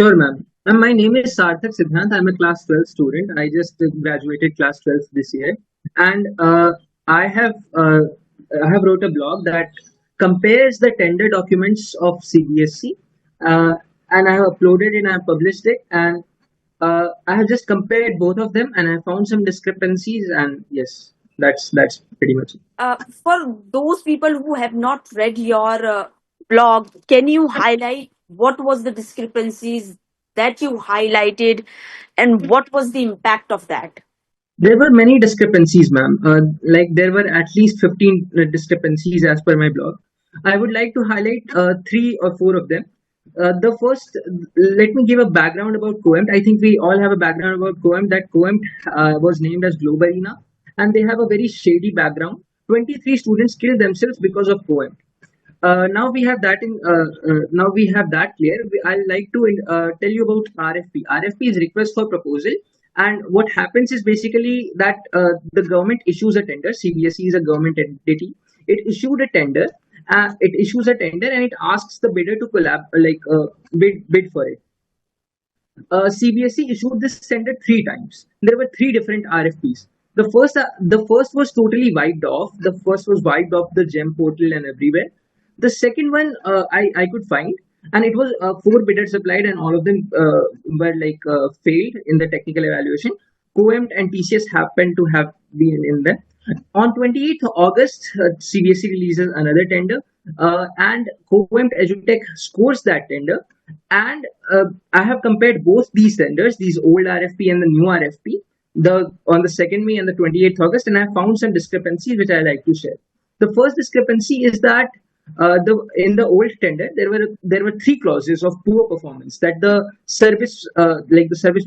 Sure, ma'am. My name is Sarthak Siddhant. I'm a class 12 student. I just graduated class 12 this year, and I have uh, I have wrote a blog that compares the tender documents of Cbse, and I have uploaded it and I have published it, and I have just compared both of them, and I found some discrepancies, and yes, that's pretty much it. For those people who have not read your blog, can you highlight what was the discrepancies that you highlighted and what was the impact of that? There were many discrepancies, ma'am. Like there were at least 15 discrepancies as per my blog. I would like to highlight three or four of them. The first, let me give a background about COEMT. I think we all have a background about COEMT. That COEMT was named as Globe Arena, and they have a very shady background. 23 students killed themselves because of COEMT. Now we have that clear. I'd like to tell you about RFP. RFP is request for proposal, and what happens is basically that the government issues a tender. CBSE is a government entity. It issues a tender and it asks the bidder to bid for it. CBSE issued this tender three times. There were three different RFPs. The first was totally wiped off. The first was wiped off the GEM portal and everywhere. The second one I could find, and it was four bidders applied, and all of them were failed in the technical evaluation. COEMT and TCS happened to have been in them. On 28th August, CBSE releases another tender, and COEMT Edutech scores that tender. And I have compared both these tenders, these old RFP and the new RFP, on the 2nd May and the 28th August, and I found some discrepancies which I like to share. The first discrepancy is that in the old tender there were three clauses of poor performance that the service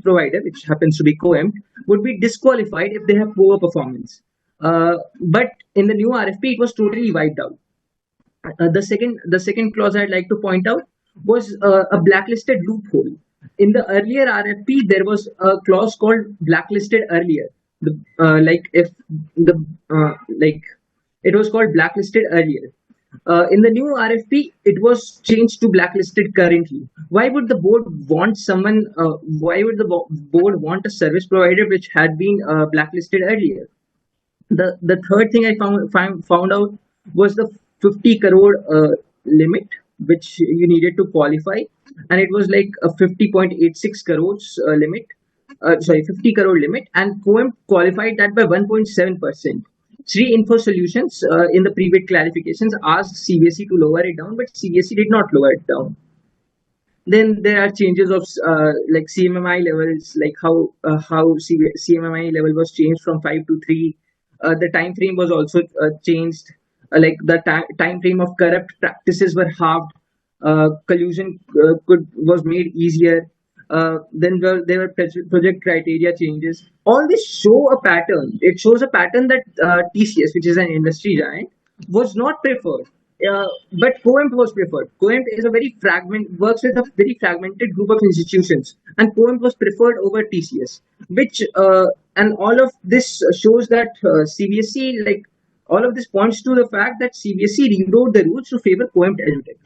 provider, which happens to be COEMT, would be disqualified if they have poor performance. But in the new RFP, it was totally wiped out. The second clause I'd like to point out was a blacklisted loophole. In the earlier RFP, there was a clause called blacklisted earlier. It was called blacklisted earlier. In the new RFP, it was changed to blacklisted currently. Why would the board want someone? Why would the board want a service provider which had been blacklisted earlier? The third thing I found out was the 50 crore limit which you needed to qualify, and it was like a 50.86 crores limit. 50 crore limit, and COEMT qualified that by 1.7%. Sri Info Solutions in the pre-bid clarifications asked CBSE to lower it down, but CBSE did not lower it down. Then there are changes of CMMI levels, like how CMMI level was changed from 5 to 3. The time frame was also changed. The time frame of corrupt practices were halved. Collusion was made easier. Then there were project criteria changes. All this show a pattern. It shows a pattern that TCS, which is an industry giant, was not preferred. But COEMT was preferred. COEMT is works with a very fragmented group of institutions, and COEMT was preferred over TCS. And all of this shows that CBSE, all of this points to the fact that CBSE rewrote the rules to favor COEMT Edutech.